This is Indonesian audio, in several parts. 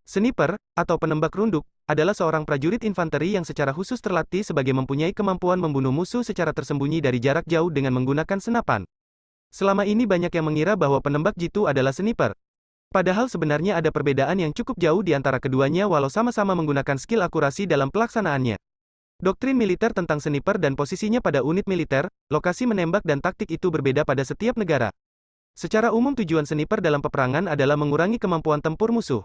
Sniper, atau penembak runduk, adalah seorang prajurit infanteri yang secara khusus terlatih sebagai mempunyai kemampuan membunuh musuh secara tersembunyi dari jarak jauh dengan menggunakan senapan. Selama ini banyak yang mengira bahwa penembak jitu adalah sniper. Padahal sebenarnya ada perbedaan yang cukup jauh di antara keduanya walau sama-sama menggunakan skill akurasi dalam pelaksanaannya. Doktrin militer tentang sniper dan posisinya pada unit militer, lokasi menembak dan taktik itu berbeda pada setiap negara. Secara umum tujuan sniper dalam peperangan adalah mengurangi kemampuan tempur musuh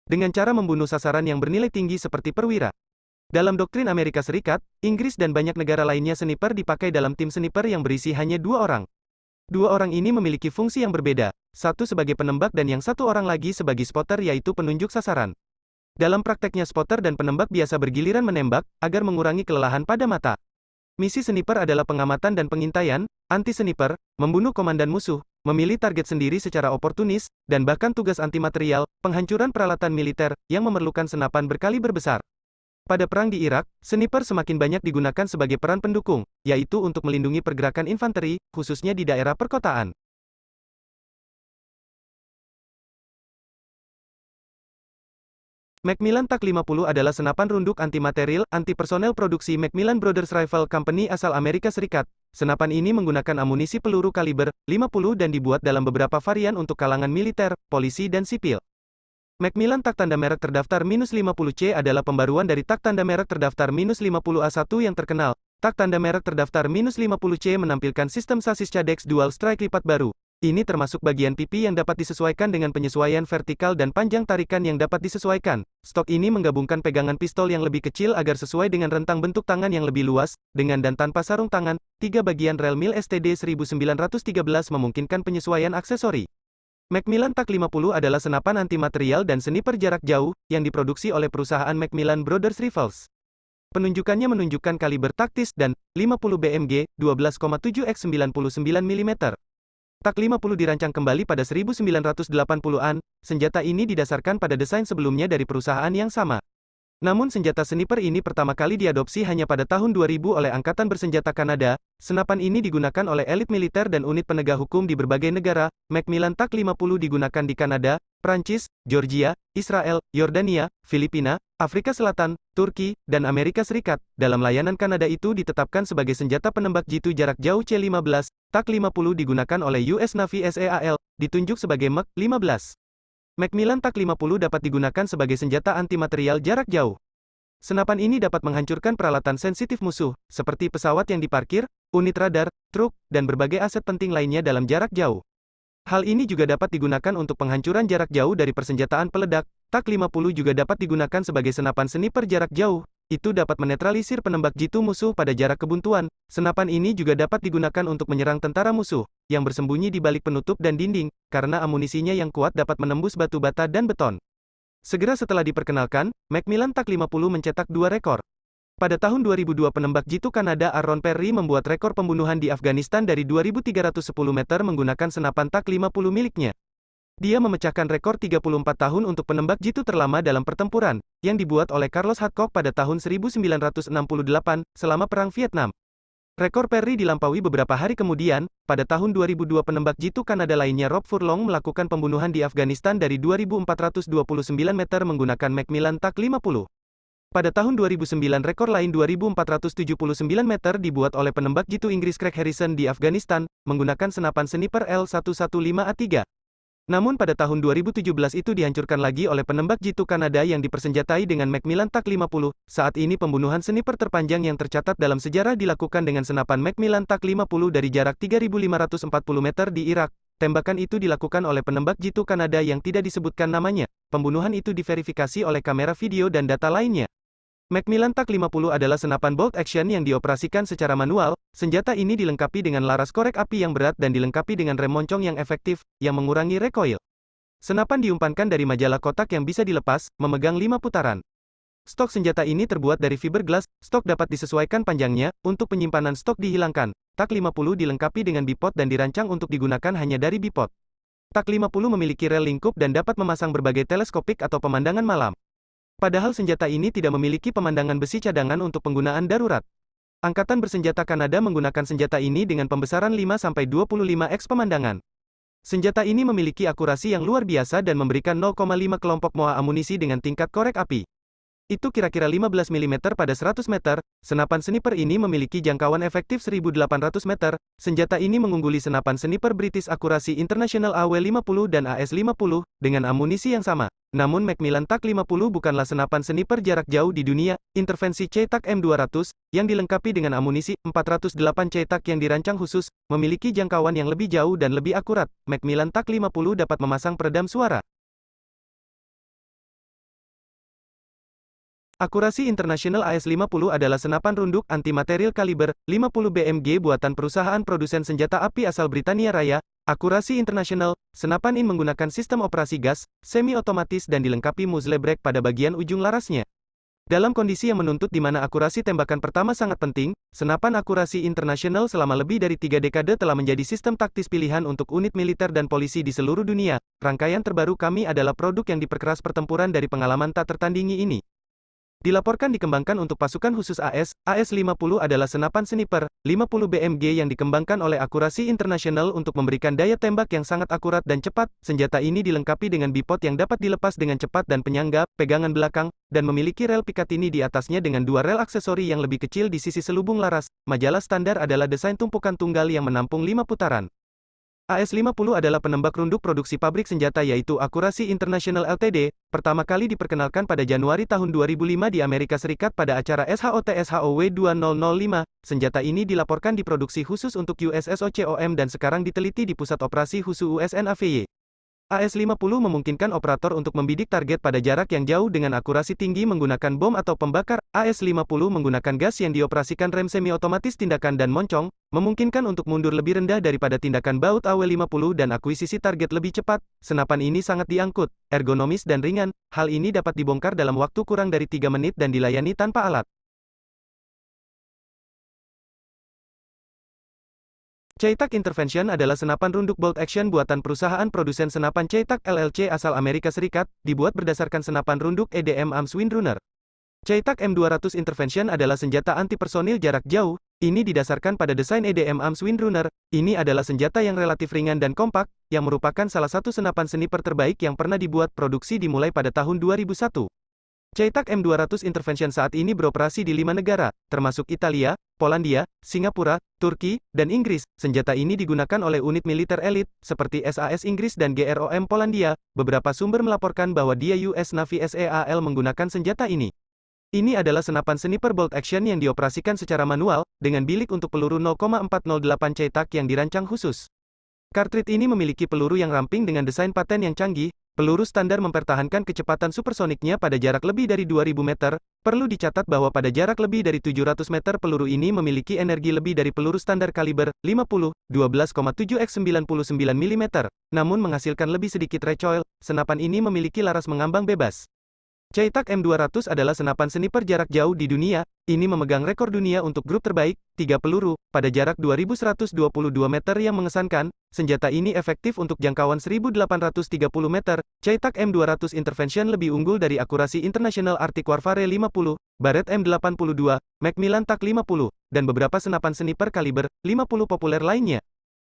dengan cara membunuh sasaran yang bernilai tinggi seperti perwira. Dalam doktrin Amerika Serikat, Inggris dan banyak negara lainnya sniper dipakai dalam tim sniper yang berisi hanya 2 orang. 2 orang ini memiliki fungsi yang berbeda, satu sebagai penembak dan yang satu orang lagi sebagai spotter yaitu penunjuk sasaran. Dalam prakteknya spotter dan penembak biasa bergiliran menembak, agar mengurangi kelelahan pada mata. Misi sniper adalah pengamatan dan pengintaian, anti-sniper, membunuh komandan musuh, memilih target sendiri secara oportunis, dan bahkan tugas anti-material, penghancuran peralatan militer, yang memerlukan senapan berkaliber besar. Pada perang di Irak, sniper semakin banyak digunakan sebagai peran pendukung, yaitu untuk melindungi pergerakan infanteri, khususnya di daerah perkotaan. Macmillan TAC-50 adalah senapan runduk anti-material, anti-personel produksi Macmillan Brothers Rifle Company asal Amerika Serikat. Senapan ini menggunakan amunisi peluru kaliber 50 dan dibuat dalam beberapa varian untuk kalangan militer, polisi dan sipil. Macmillan TAC tanda merek terdaftar -50C adalah pembaruan dari TAC tanda merek terdaftar -50A1 yang terkenal. TAC tanda merek terdaftar -50C menampilkan sistem sasis Cadex Dual Strike lipat baru. Ini termasuk bagian pipi yang dapat disesuaikan dengan penyesuaian vertikal dan panjang tarikan yang dapat disesuaikan. Stok ini menggabungkan pegangan pistol yang lebih kecil agar sesuai dengan rentang bentuk tangan yang lebih luas, dengan dan tanpa sarung tangan. 3 bagian rel mil STD 1913 memungkinkan penyesuaian aksesori. Macmillan TAC-50 adalah senapan anti-material dan sniper jarak jauh, yang diproduksi oleh perusahaan Macmillan Brothers Rifles. Penunjukannya menunjukkan kaliber taktis dan 50 BMG, 12,7 x 99 mm. TAC-50 dirancang kembali pada 1980-an, senjata ini didasarkan pada desain sebelumnya dari perusahaan yang sama. Namun senjata sniper ini pertama kali diadopsi hanya pada tahun 2000 oleh Angkatan Bersenjata Kanada. Senapan ini digunakan oleh elit militer dan unit penegak hukum di berbagai negara. Macmillan TAC-50 digunakan di Kanada, Prancis, Georgia, Israel, Yordania, Filipina, Afrika Selatan, Turki, dan Amerika Serikat. Dalam layanan Kanada itu ditetapkan sebagai senjata penembak jitu jarak jauh C-15. TAC-50 digunakan oleh US Navy SEAL, ditunjuk sebagai Mach 15. Macmillan TAC-50 dapat digunakan sebagai senjata anti-material jarak jauh. Senapan ini dapat menghancurkan peralatan sensitif musuh, seperti pesawat yang diparkir, unit radar, truk, dan berbagai aset penting lainnya dalam jarak jauh. Hal ini juga dapat digunakan untuk penghancuran jarak jauh dari persenjataan peledak. TAC-50 juga dapat digunakan sebagai senapan sniper jarak jauh. Itu dapat menetralisir penembak jitu musuh pada jarak kebuntuan. Senapan ini juga dapat digunakan untuk menyerang tentara musuh, yang bersembunyi di balik penutup dan dinding, karena amunisinya yang kuat dapat menembus batu bata dan beton. Segera setelah diperkenalkan, Macmillan TAC-50 mencetak 2 rekor. Pada tahun 2002 penembak jitu Kanada Aaron Perry membuat rekor pembunuhan di Afghanistan dari 2.310 meter menggunakan senapan TAC-50 miliknya. Dia memecahkan rekor 34 tahun untuk penembak jitu terlama dalam pertempuran, yang dibuat oleh Carlos Hadcock pada tahun 1968, selama Perang Vietnam. Rekor Perry dilampaui beberapa hari kemudian, pada tahun 2002 penembak jitu Kanada lainnya Rob Furlong melakukan pembunuhan di Afghanistan dari 2.429 meter menggunakan Macmillan TAC-50. Pada tahun 2009 rekor lain 2.479 meter dibuat oleh penembak jitu Inggris Craig Harrison di Afghanistan, menggunakan senapan sniper L115A3. Namun pada tahun 2017 itu dihancurkan lagi oleh penembak jitu Kanada yang dipersenjatai dengan Macmillan TAC-50. Saat ini pembunuhan sniper terpanjang yang tercatat dalam sejarah dilakukan dengan senapan Macmillan TAC-50 dari jarak 3.540 meter di Irak. Tembakan itu dilakukan oleh penembak jitu Kanada yang tidak disebutkan namanya. Pembunuhan itu diverifikasi oleh kamera video dan data lainnya. Macmillan TAC-50 adalah senapan bolt action yang dioperasikan secara manual. Senjata ini dilengkapi dengan laras korek api yang berat dan dilengkapi dengan rem moncong yang efektif, yang mengurangi recoil. Senapan diumpankan dari majalah kotak yang bisa dilepas, memegang 5 putaran. Stok senjata ini terbuat dari fiberglass. Stok dapat disesuaikan panjangnya. Untuk penyimpanan stok dihilangkan. TAC-50 dilengkapi dengan bipod dan dirancang untuk digunakan hanya dari bipod. TAC-50 memiliki rel lingkup dan dapat memasang berbagai teleskopik atau pemandangan malam. Padahal senjata ini tidak memiliki pemandangan besi cadangan untuk penggunaan darurat. Angkatan Bersenjata Kanada menggunakan senjata ini dengan pembesaran 5-25x pemandangan. Senjata ini memiliki akurasi yang luar biasa dan memberikan 0,5 kelompok MOA amunisi dengan tingkat korek api. Itu kira-kira 15 mm pada 100 meter, senapan sniper ini memiliki jangkauan efektif 1800 meter, senjata ini mengungguli senapan sniper British Accuracy International AW50 dan AS50, dengan amunisi yang sama. Namun Macmillan TAC-50 bukanlah senapan sniper jarak jauh di dunia, intervensi CETAC M200, yang dilengkapi dengan amunisi 408 CETAC yang dirancang khusus, memiliki jangkauan yang lebih jauh dan lebih akurat. Macmillan TAC-50 dapat memasang peredam suara. Akurasi International AS50 adalah senapan runduk anti-materiel kaliber 50 BMG buatan perusahaan produsen senjata api asal Britania Raya. Akurasi International, senapan ini menggunakan sistem operasi gas, semi-otomatis dan dilengkapi muzzle brake pada bagian ujung larasnya. Dalam kondisi yang menuntut di mana akurasi tembakan pertama sangat penting, senapan akurasi International selama lebih dari 3 dekade telah menjadi sistem taktis pilihan untuk unit militer dan polisi di seluruh dunia. Rangkaian terbaru kami adalah produk yang diperkeras pertempuran dari pengalaman tak tertandingi ini. Dilaporkan dikembangkan untuk pasukan khusus AS, AS-50 adalah senapan sniper, 50 BMG yang dikembangkan oleh Akurasi International untuk memberikan daya tembak yang sangat akurat dan cepat. Senjata ini dilengkapi dengan bipod yang dapat dilepas dengan cepat dan penyangga, pegangan belakang, dan memiliki rel Picatinny di atasnya dengan 2 rel aksesori yang lebih kecil di sisi selubung laras. Majalah standar adalah desain tumpukan tunggal yang menampung 5 putaran. AS-50 adalah penembak runduk produksi pabrik senjata yaitu Akurasi International Ltd, pertama kali diperkenalkan pada Januari tahun 2005 di Amerika Serikat pada acara SHOT-SHOW 2005. Senjata ini dilaporkan diproduksi khusus untuk USSOCOM dan sekarang diteliti di Pusat Operasi Khusus USNAVY. AS-50 memungkinkan operator untuk membidik target pada jarak yang jauh dengan akurasi tinggi menggunakan bom atau pembakar. AS-50 menggunakan gas yang dioperasikan rem semi-otomatis tindakan dan moncong, memungkinkan untuk mundur lebih rendah daripada tindakan baut AW50 dan akuisisi target lebih cepat. Senapan ini sangat diangkut, ergonomis dan ringan. Hal ini dapat dibongkar dalam waktu kurang dari 3 menit dan dilayani tanpa alat. CETAC Intervention adalah senapan runduk bolt action buatan perusahaan produsen senapan CETAC LLC asal Amerika Serikat, dibuat berdasarkan senapan runduk EDM Arms Windrunner. CETAC M200 Intervention adalah senjata anti-personil jarak jauh. Ini didasarkan pada desain EDM Arms Windrunner. Ini adalah senjata yang relatif ringan dan kompak, yang merupakan salah satu senapan sniper terbaik yang pernah dibuat. Produksi dimulai pada tahun 2001. CETAC M200 Intervention saat ini beroperasi di 5 negara, termasuk Italia, Polandia, Singapura, Turki, dan Inggris. Senjata ini digunakan oleh unit militer elit, seperti SAS Inggris dan GROM Polandia. Beberapa sumber melaporkan bahwa dia US Navy SEAL menggunakan senjata ini. Ini adalah senapan sniper bolt action yang dioperasikan secara manual, dengan bilik untuk peluru 0,408 CETAC yang dirancang khusus. Kartrid ini memiliki peluru yang ramping dengan desain paten yang canggih. Peluru standar mempertahankan kecepatan supersoniknya pada jarak lebih dari 2000 meter. Perlu dicatat bahwa pada jarak lebih dari 700 meter peluru ini memiliki energi lebih dari peluru standar kaliber 50, 12,7 x 99 mm, namun menghasilkan lebih sedikit recoil. Senapan ini memiliki laras mengambang bebas. CETAC M200 adalah senapan sniper jarak jauh di dunia. Ini memegang rekor dunia untuk grup terbaik, 3 peluru, pada jarak 2122 meter yang mengesankan. Senjata ini efektif untuk jangkauan 1830 meter. CETAC M200 Intervention lebih unggul dari akurasi International Arctic Warfare 50, Barrett M82, Macmillan TAC-50, dan beberapa senapan sniper kaliber 50 populer lainnya.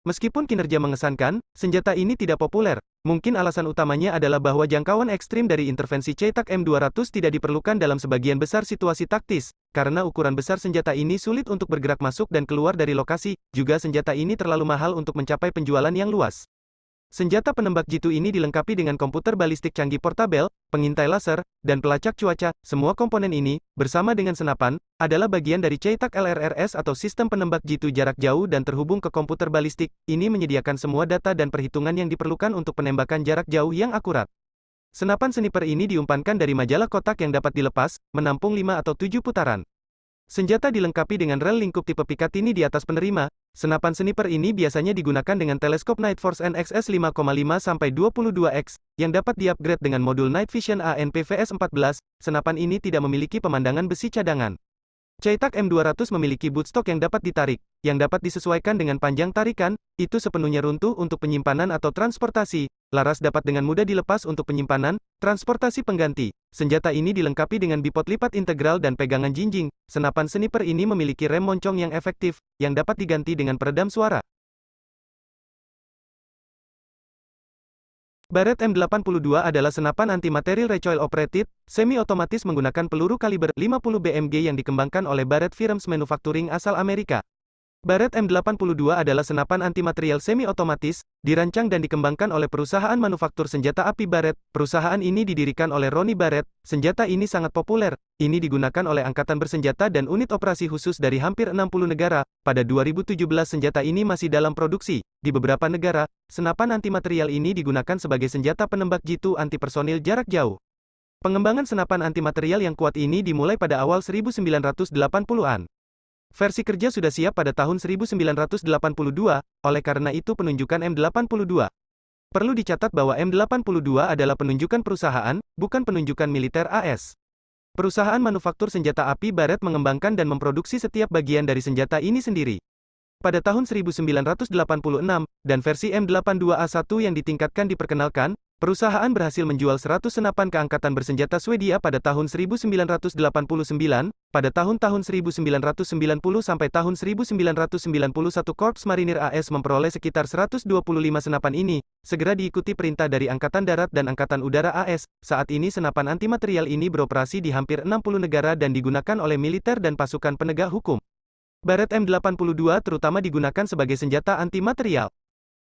Meskipun kinerja mengesankan, senjata ini tidak populer. Mungkin alasan utamanya adalah bahwa jangkauan ekstrim dari intervensi CETAC M200 tidak diperlukan dalam sebagian besar situasi taktis. Karena ukuran besar senjata ini sulit untuk bergerak masuk dan keluar dari lokasi, juga senjata ini terlalu mahal untuk mencapai penjualan yang luas. Senjata penembak jitu ini dilengkapi dengan komputer balistik canggih portabel, pengintai laser, dan pelacak cuaca. Semua komponen ini, bersama dengan senapan, adalah bagian dari CETAC LRRS atau sistem penembak jitu jarak jauh dan terhubung ke komputer balistik. Ini menyediakan semua data dan perhitungan yang diperlukan untuk penembakan jarak jauh yang akurat. Senapan sniper ini diumpankan dari majalah kotak yang dapat dilepas, menampung 5 atau 7 putaran. Senjata dilengkapi dengan rel lingkup tipe Picatinny di atas penerima. Senapan sniper ini biasanya digunakan dengan teleskop Night Force NXS 5,5-22x, yang dapat di-upgrade dengan modul Night Vision ANPVS-14. Senapan ini tidak memiliki pemandangan besi cadangan. CETAC M200 memiliki bootstock yang dapat ditarik, yang dapat disesuaikan dengan panjang tarikan. Itu sepenuhnya runtuh untuk penyimpanan atau transportasi. Laras dapat dengan mudah dilepas untuk penyimpanan, transportasi pengganti. Senjata ini dilengkapi dengan bipod lipat integral dan pegangan jinjing. Senapan sniper ini memiliki rem moncong yang efektif, yang dapat diganti dengan peredam suara. Barrett M82 adalah senapan anti-material recoil operated, semi-otomatis menggunakan peluru kaliber 50 BMG yang dikembangkan oleh Barrett Firearms Manufacturing asal Amerika. Barrett M82 adalah senapan anti-material semi-otomatis, dirancang dan dikembangkan oleh perusahaan manufaktur senjata api Barrett. Perusahaan ini didirikan oleh Ronnie Barrett. Senjata ini sangat populer. Ini digunakan oleh angkatan bersenjata dan unit operasi khusus dari hampir 60 negara. Pada 2017 senjata ini masih dalam produksi. Di beberapa negara, senapan anti-material ini digunakan sebagai senjata penembak jitu anti-personil jarak jauh. Pengembangan senapan anti-material yang kuat ini dimulai pada awal 1980-an. Versi kerja sudah siap pada tahun 1982, oleh karena itu penunjukan M82. Perlu dicatat bahwa M82 adalah penunjukan perusahaan, bukan penunjukan militer AS. Perusahaan manufaktur senjata api Barrett mengembangkan dan memproduksi setiap bagian dari senjata ini sendiri. Pada tahun 1986, dan versi M82A1 yang ditingkatkan diperkenalkan, perusahaan berhasil menjual 100 senapan ke Angkatan Bersenjata Swedia pada tahun 1989, pada tahun-tahun 1990 sampai tahun 1991 Korps Marinir AS memperoleh sekitar 125 senapan ini, segera diikuti perintah dari Angkatan Darat dan Angkatan Udara AS. Saat ini senapan antimaterial ini beroperasi di hampir 60 negara dan digunakan oleh militer dan pasukan penegak hukum. Barrett M82 terutama digunakan sebagai senjata anti-material.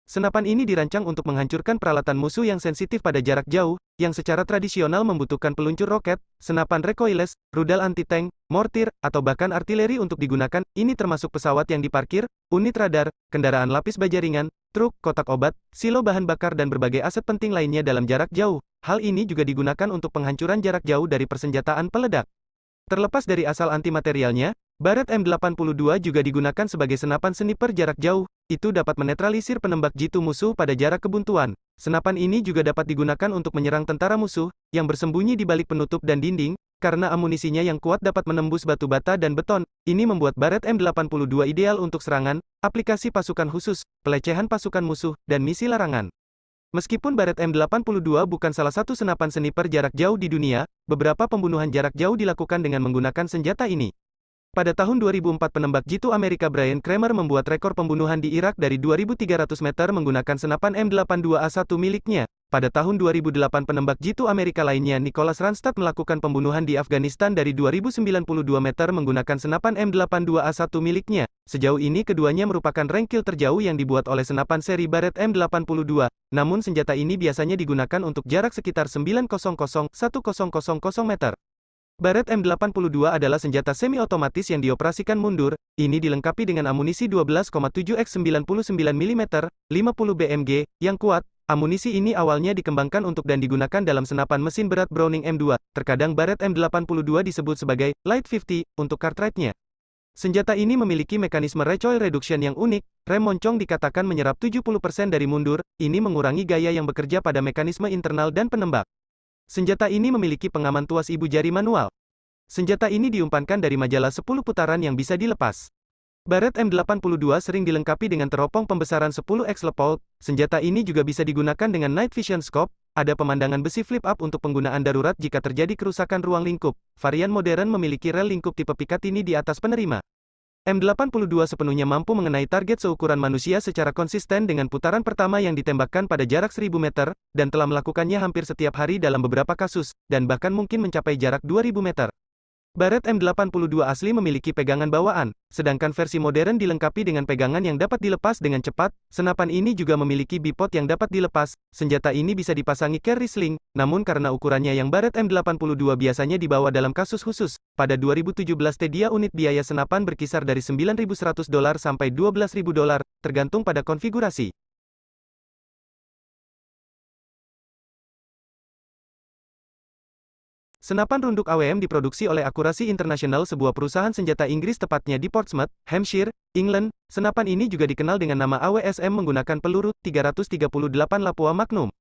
Senapan ini dirancang untuk menghancurkan peralatan musuh yang sensitif pada jarak jauh, yang secara tradisional membutuhkan peluncur roket, senapan recoilless, rudal anti-tank, mortir, atau bahkan artileri untuk digunakan. Ini termasuk pesawat yang diparkir, unit radar, kendaraan lapis baja ringan, truk, kotak obat, silo bahan bakar dan berbagai aset penting lainnya dalam jarak jauh. Hal ini juga digunakan untuk penghancuran jarak jauh dari persenjataan peledak. Terlepas dari asal antimaterialnya, Barrett M82 juga digunakan sebagai senapan sniper jarak jauh. Itu dapat menetralisir penembak jitu musuh pada jarak kebuntuan. Senapan ini juga dapat digunakan untuk menyerang tentara musuh, yang bersembunyi di balik penutup dan dinding, karena amunisinya yang kuat dapat menembus batu bata dan beton. Ini membuat Barrett M82 ideal untuk serangan, aplikasi pasukan khusus, pelecehan pasukan musuh, dan misi larangan. Meskipun Barrett M82 bukan salah satu senapan sniper jarak jauh di dunia, beberapa pembunuhan jarak jauh dilakukan dengan menggunakan senjata ini. Pada tahun 2004 penembak jitu Amerika Brian Kramer membuat rekor pembunuhan di Irak dari 2.300 meter menggunakan senapan M82A1 miliknya. Pada tahun 2008 penembak jitu Amerika lainnya Nicholas Randstad melakukan pembunuhan di Afghanistan dari 2.092 meter menggunakan senapan M82A1 miliknya. Sejauh ini keduanya merupakan rank kill terjauh yang dibuat oleh senapan seri Barrett M82. Namun senjata ini biasanya digunakan untuk jarak sekitar 900-1000 meter. Barrett M82 adalah senjata semi-otomatis yang dioperasikan mundur. Ini dilengkapi dengan amunisi 12,7x99 mm, 50 BMG, yang kuat. Amunisi ini awalnya dikembangkan untuk dan digunakan dalam senapan mesin berat Browning M2. Terkadang Barrett M82 disebut sebagai Light 50 untuk cartridge-nya. Senjata ini memiliki mekanisme recoil reduction yang unik. Rem moncong dikatakan menyerap 70% dari mundur. Ini mengurangi gaya yang bekerja pada mekanisme internal dan penembak. Senjata ini memiliki pengaman tuas ibu jari manual. Senjata ini diumpankan dari majalah 10 putaran yang bisa dilepas. Barrett M82 sering dilengkapi dengan teropong pembesaran 10x Leupold. Senjata ini juga bisa digunakan dengan night vision scope. Ada pemandangan besi flip up untuk penggunaan darurat jika terjadi kerusakan ruang lingkup. Varian modern memiliki rel lingkup tipe Picatinny di atas penerima. M82 sepenuhnya mampu mengenai target seukuran manusia secara konsisten dengan putaran pertama yang ditembakkan pada jarak 1000 meter, dan telah melakukannya hampir setiap hari dalam beberapa kasus, dan bahkan mungkin mencapai jarak 2000 meter. Barrett M82 asli memiliki pegangan bawaan, sedangkan versi modern dilengkapi dengan pegangan yang dapat dilepas dengan cepat. Senapan ini juga memiliki bipod yang dapat dilepas. Senjata ini bisa dipasangi carry sling, namun karena ukurannya yang Barrett M82 biasanya dibawa dalam kasus khusus. Pada 2017 dia unit biaya senapan berkisar dari $9.100 sampai $12.000, tergantung pada konfigurasi. Senapan runduk AWM diproduksi oleh Akurasi International, sebuah perusahaan senjata Inggris tepatnya di Portsmouth, Hampshire, England. Senapan ini juga dikenal dengan nama AWSM menggunakan peluru 338 Lapua Magnum.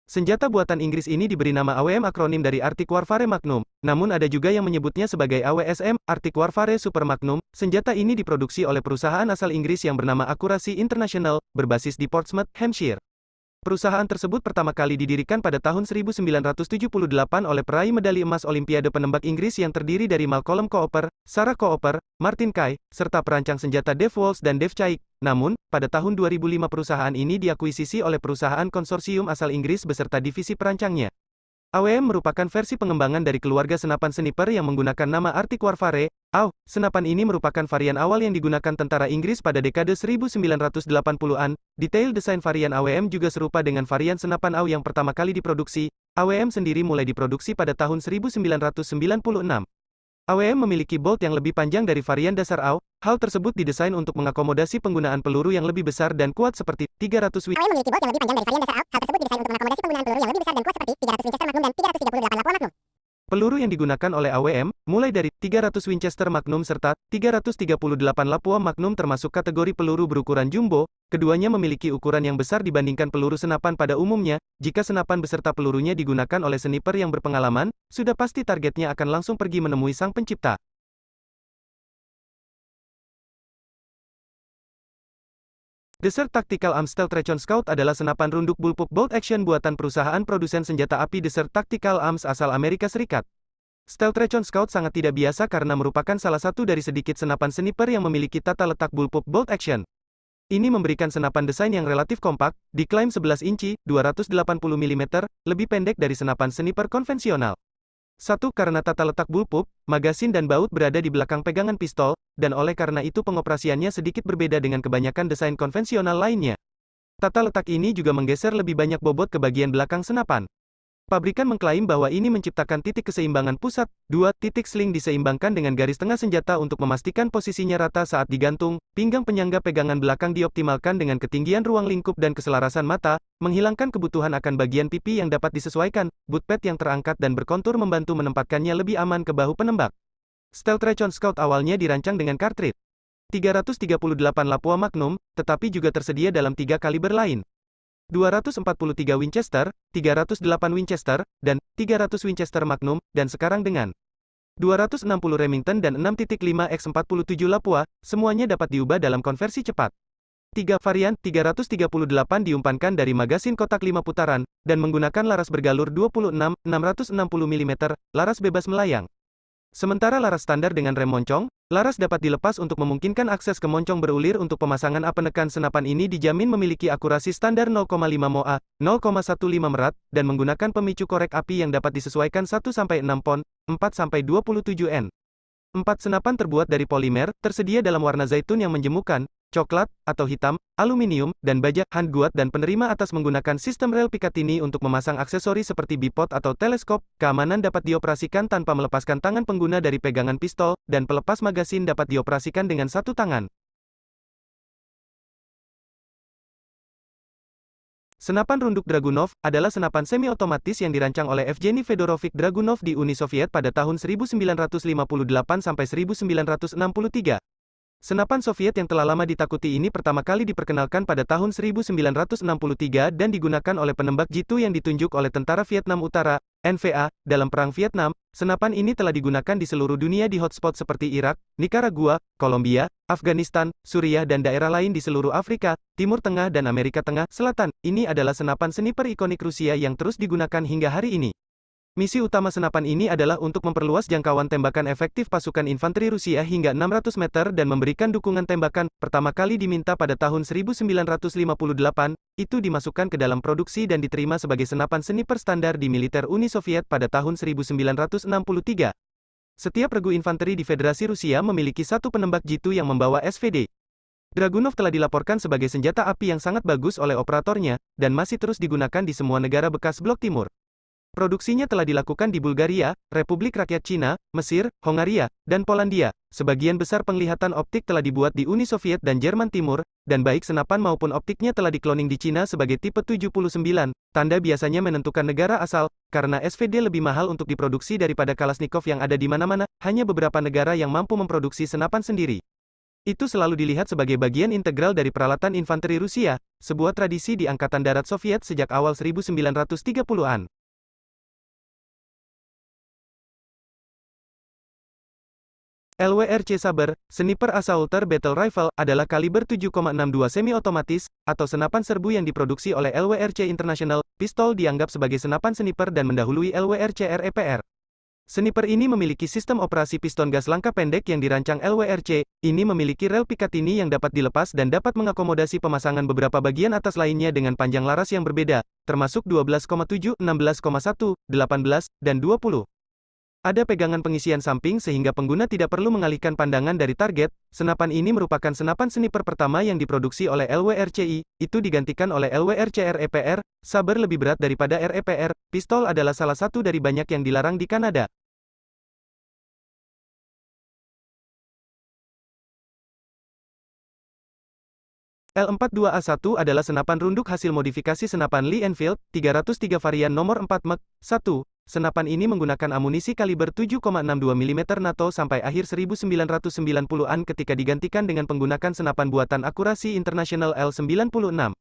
Senjata buatan Inggris ini diberi nama AWM akronim dari Arctic Warfare Magnum. Namun ada juga yang menyebutnya sebagai AWSM, Arctic Warfare Super Magnum. Senjata ini diproduksi oleh perusahaan asal Inggris yang bernama Akurasi International, berbasis di Portsmouth, Hampshire. Perusahaan tersebut pertama kali didirikan pada tahun 1978 oleh peraih medali emas Olimpiade penembak Inggris yang terdiri dari Malcolm Cooper, Sarah Cooper, Martin Kay, serta perancang senjata Dave Walsh dan Dave Chaik. Namun, pada tahun 2005 perusahaan ini diakuisisi oleh perusahaan konsorsium asal Inggris beserta divisi perancangnya. AWM merupakan versi pengembangan dari keluarga senapan sniper yang menggunakan nama Arctic Warfare. Senapan ini merupakan varian awal yang digunakan tentara Inggris pada dekade 1980-an. Detail desain varian AWM juga serupa dengan varian senapan AW yang pertama kali diproduksi. AWM sendiri mulai diproduksi pada tahun 1996. AWM memiliki bolt yang lebih panjang dari varian dasar AW. Hal tersebut didesain untuk mengakomodasi penggunaan peluru yang lebih besar dan kuat seperti 300 AWM memiliki bolt yang lebih panjang dari varian dasar AW. Hal tersebut didesain untuk mengakomodasi penggunaan peluru yang lebih besar dan kuat seperti 300 Winchester Magnum dan 338 Lapua Magnum. Peluru yang digunakan oleh AWM, mulai dari 300 Winchester Magnum serta 338 Lapua Magnum termasuk kategori peluru berukuran jumbo. Keduanya memiliki ukuran yang besar dibandingkan peluru senapan pada umumnya. Jika senapan beserta pelurunya digunakan oleh sniper yang berpengalaman, sudah pasti targetnya akan langsung pergi menemui sang pencipta. Desert Tactical Arms Stealth Recon Scout adalah senapan runduk bullpup bolt action buatan perusahaan produsen senjata api Desert Tactical Arms asal Amerika Serikat. Stealth Recon Scout sangat tidak biasa karena merupakan salah satu dari sedikit senapan sniper yang memiliki tata letak bullpup bolt action. Ini memberikan senapan desain yang relatif kompak, diklaim 11 inci, 280 mm, lebih pendek dari senapan sniper konvensional. Satu, karena tata letak bullpup, magasin dan baut berada di belakang pegangan pistol, dan oleh karena itu pengoperasiannya sedikit berbeda dengan kebanyakan desain konvensional lainnya. Tata letak ini juga menggeser lebih banyak bobot ke bagian belakang senapan. Pabrikan mengklaim bahwa ini menciptakan titik keseimbangan pusat. 2. Titik sling diseimbangkan dengan garis tengah senjata untuk memastikan posisinya rata saat digantung. Pinggang penyangga pegangan belakang dioptimalkan dengan ketinggian ruang lingkup dan keselarasan mata, menghilangkan kebutuhan akan bagian pipi yang dapat disesuaikan. Boot pad yang terangkat dan berkontur membantu menempatkannya lebih aman ke bahu penembak. Stealth Recon Scout awalnya dirancang dengan cartridge 338 Lapua Magnum, tetapi juga tersedia dalam 3 kaliber lain. 243 Winchester, 308 Winchester, dan 300 Winchester Magnum, dan sekarang dengan 260 Remington dan 6.5x47 Lapua, semuanya dapat diubah dalam konversi cepat. 3 varian, 338 diumpankan dari magasin kotak 5 putaran, dan menggunakan laras bergalur 26, 660 mm, laras bebas melayang. Sementara laras standar dengan rem moncong, laras dapat dilepas untuk memungkinkan akses ke moncong berulir untuk pemasangan penekan senapan ini dijamin memiliki akurasi standar 0,5 MOA, 0,15 merat, dan menggunakan pemicu korek api yang dapat disesuaikan 1-6 pon, 4-27 N. 4 senapan terbuat dari polimer, tersedia dalam warna zaitun yang menjemukan, coklat, atau hitam, aluminium, dan baja, handguard dan penerima atas menggunakan sistem rel Picatinny untuk memasang aksesori seperti bipod atau teleskop. Keamanan dapat dioperasikan tanpa melepaskan tangan pengguna dari pegangan pistol, dan pelepas magasin dapat dioperasikan dengan satu tangan. Senapan runduk Dragunov adalah senapan semi-otomatis yang dirancang oleh Evgeny Fedorovich Dragunov di Uni Soviet pada tahun 1958 sampai 1963. Senapan Soviet yang telah lama ditakuti ini pertama kali diperkenalkan pada tahun 1963 dan digunakan oleh penembak jitu yang ditunjuk oleh Tentara Vietnam Utara, NVA, dalam Perang Vietnam. Senapan ini telah digunakan di seluruh dunia di hotspot seperti Irak, Nikaragua, Kolombia, Afghanistan, Suriah dan daerah lain di seluruh Afrika, Timur Tengah dan Amerika Tengah, Selatan. Ini adalah senapan sniper ikonik Rusia yang terus digunakan hingga hari ini. Misi utama senapan ini adalah untuk memperluas jangkauan tembakan efektif pasukan infanteri Rusia hingga 600 meter dan memberikan dukungan tembakan. Pertama kali diminta pada tahun 1958, itu dimasukkan ke dalam produksi dan diterima sebagai senapan sniper standar di militer Uni Soviet pada tahun 1963. Setiap regu infanteri di Federasi Rusia memiliki satu penembak jitu yang membawa SVD. Dragunov telah dilaporkan sebagai senjata api yang sangat bagus oleh operatornya, dan masih terus digunakan di semua negara bekas Blok Timur. Produksinya telah dilakukan di Bulgaria, Republik Rakyat Cina, Mesir, Hongaria, dan Polandia. Sebagian besar penglihatan optik telah dibuat di Uni Soviet dan Jerman Timur, dan baik senapan maupun optiknya telah dikloning di Cina sebagai tipe 79. Tanda biasanya menentukan negara asal, karena SVD lebih mahal untuk diproduksi daripada Kalashnikov yang ada di mana-mana, hanya beberapa negara yang mampu memproduksi senapan sendiri. Itu selalu dilihat sebagai bagian integral dari peralatan infanteri Rusia, sebuah tradisi di Angkatan Darat Soviet sejak awal 1930-an. LWRC Saber, Sniper Assaulter Battle Rifle, adalah kaliber 7,62 semi-otomatis, atau senapan serbu yang diproduksi oleh LWRC International. Pistol dianggap sebagai senapan sniper dan mendahului LWRC REPR. Sniper ini memiliki sistem operasi piston gas langkah pendek yang dirancang LWRC. Ini memiliki rel Picatinny yang dapat dilepas dan dapat mengakomodasi pemasangan beberapa bagian atas lainnya dengan panjang laras yang berbeda, termasuk 12,7, 16,1, 18, dan 20. Ada pegangan pengisian samping sehingga pengguna tidak perlu mengalihkan pandangan dari target. Senapan ini merupakan senapan sniper pertama yang diproduksi oleh LWRCI, itu digantikan oleh LWRC REPR. Saber lebih berat daripada REPR. Pistol adalah salah satu dari banyak yang dilarang di Kanada. L42A1 adalah senapan runduk hasil modifikasi senapan Lee Enfield, 303 varian nomor 4 Mk 1. Senapan ini menggunakan amunisi kaliber 7,62 mm NATO sampai akhir 1990-an ketika digantikan dengan penggunaan senapan buatan akurasi internasional L96.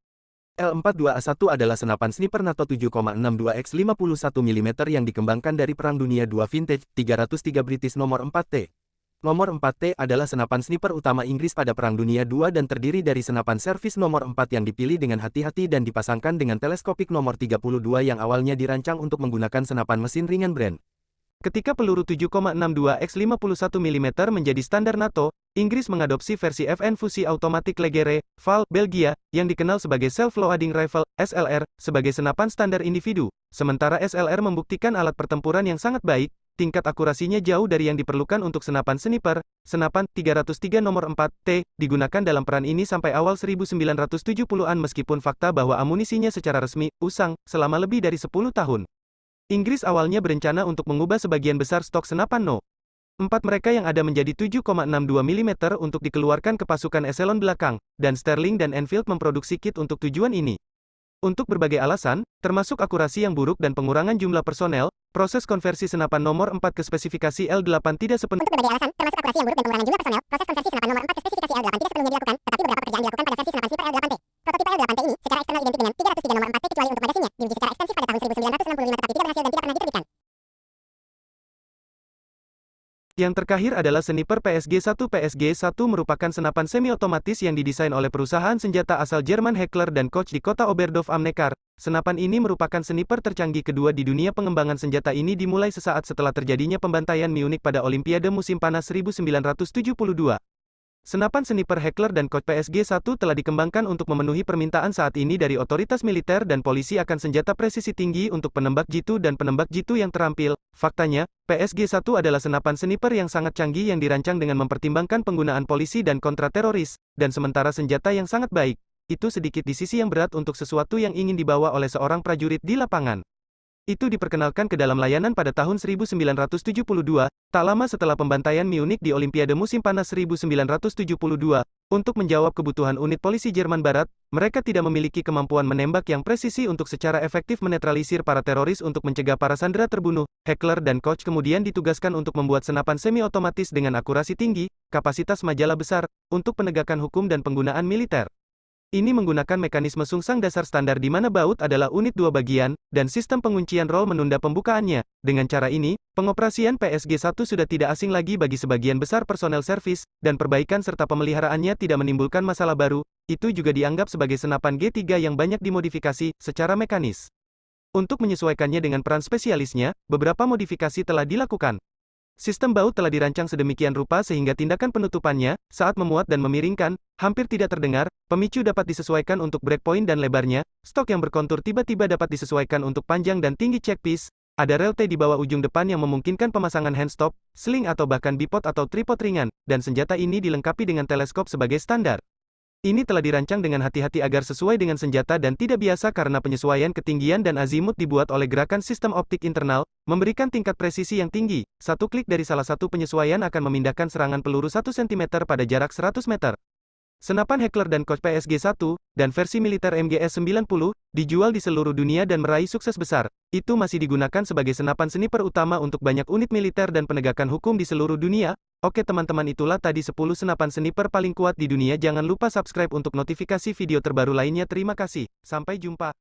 L42A1 adalah senapan sniper NATO 7,62 x 51 mm yang dikembangkan dari Perang Dunia II Vintage, 303 British nomor 4T. Nomor 4T adalah senapan sniper utama Inggris pada Perang Dunia II dan terdiri dari senapan servis nomor 4 yang dipilih dengan hati-hati dan dipasangkan dengan teleskopik nomor 32 yang awalnya dirancang untuk menggunakan senapan mesin ringan Brand. Ketika peluru 7,62 x 51 mm menjadi standar NATO, Inggris mengadopsi versi FN Fusi Automatic Legere, VAL, Belgia, yang dikenal sebagai Self-Loading Rifle, SLR, sebagai senapan standar individu. Sementara SLR membuktikan alat pertempuran yang sangat baik, tingkat akurasinya jauh dari yang diperlukan untuk senapan sniper. Senapan 303 nomor 4T digunakan dalam peran ini sampai awal 1970-an meskipun fakta bahwa amunisinya secara resmi usang selama lebih dari 10 tahun. Inggris awalnya berencana untuk mengubah sebagian besar stok senapan No. 4 mereka yang ada menjadi 7,62 mm untuk dikeluarkan ke pasukan eselon belakang, dan Sterling dan Enfield memproduksi kit untuk tujuan ini. Untuk berbagai alasan, termasuk akurasi yang buruk dan pengurangan jumlah personel, proses konversi senapan nomor 4 ke spesifikasi L8 tidak sepenuhnya. Untuk berbagai alasan, termasuk akurasi yang buruk dan pengurangan jumlah personel, proses konversi senapan nomor 4 ke spesifikasi L8 tidak sepenuhnya dilakukan, tetapi beberapa pekerjaan dilakukan pada versi senapan sniper L8T. Prototipe L8T ini secara eksternal identik dengan 303 nomor 4T kecuali untuk magasinya, diuji secara ekstensif pada tahun 1965 tetapi tidak berhasil dan tidak pernah diterbitkan. Yang terakhir adalah Sniper PSG-1. PSG-1 merupakan senapan semi-otomatis yang didesain oleh perusahaan senjata asal Jerman Heckler & Koch di kota Oberdorf am Neckar. Senapan ini merupakan sniper tercanggih kedua di dunia. Pengembangan senjata ini dimulai sesaat setelah terjadinya pembantaian Munich pada Olimpiade musim panas 1972. Senapan sniper Heckler & Koch PSG-1 telah dikembangkan untuk memenuhi permintaan saat ini dari otoritas militer dan polisi akan senjata presisi tinggi untuk penembak jitu dan penembak jitu yang terampil. Faktanya, PSG-1 adalah senapan sniper yang sangat canggih yang dirancang dengan mempertimbangkan penggunaan polisi dan kontrateroris, dan sementara senjata yang sangat baik, itu sedikit di sisi yang berat untuk sesuatu yang ingin dibawa oleh seorang prajurit di lapangan. Itu diperkenalkan ke dalam layanan pada tahun 1972, tak lama setelah pembantaian Munich di Olimpiade musim panas 1972. Untuk menjawab kebutuhan unit polisi Jerman Barat, mereka tidak memiliki kemampuan menembak yang presisi untuk secara efektif menetralisir para teroris. Untuk mencegah para sandera terbunuh, Heckler & Koch kemudian ditugaskan untuk membuat senapan semi-otomatis dengan akurasi tinggi, kapasitas majalah besar, untuk penegakan hukum dan penggunaan militer. Ini menggunakan mekanisme sungsang dasar standar di mana baut adalah unit 2 bagian, dan sistem penguncian roll menunda pembukaannya. Dengan cara ini, pengoperasian PSG-1 sudah tidak asing lagi bagi sebagian besar personel servis, dan perbaikan serta pemeliharaannya tidak menimbulkan masalah baru. Itu juga dianggap sebagai senapan G3 yang banyak dimodifikasi secara mekanis. Untuk menyesuaikannya dengan peran spesialisnya, beberapa modifikasi telah dilakukan. Sistem baut telah dirancang sedemikian rupa sehingga tindakan penutupannya, saat memuat dan memiringkan, hampir tidak terdengar. Pemicu dapat disesuaikan untuk breakpoint dan lebarnya. Stok yang berkontur tiba-tiba dapat disesuaikan untuk panjang dan tinggi checkpiece. Ada rel T di bawah ujung depan yang memungkinkan pemasangan handstop, sling atau bahkan bipod atau tripod ringan, dan senjata ini dilengkapi dengan teleskop sebagai standar. Ini telah dirancang dengan hati-hati agar sesuai dengan senjata dan tidak biasa karena penyesuaian ketinggian dan azimut dibuat oleh gerakan sistem optik internal, memberikan tingkat presisi yang tinggi. Satu klik dari salah satu penyesuaian akan memindahkan serangan peluru 1 cm pada jarak 100 meter. Senapan Heckler & Koch PSG-1, dan versi militer MGS-90, dijual di seluruh dunia dan meraih sukses besar. Itu masih digunakan sebagai senapan sniper utama untuk banyak unit militer dan penegakan hukum di seluruh dunia. Oke teman-teman, itulah tadi 10 senapan sniper paling kuat di dunia. Jangan lupa subscribe untuk notifikasi video terbaru lainnya. Terima kasih, sampai jumpa.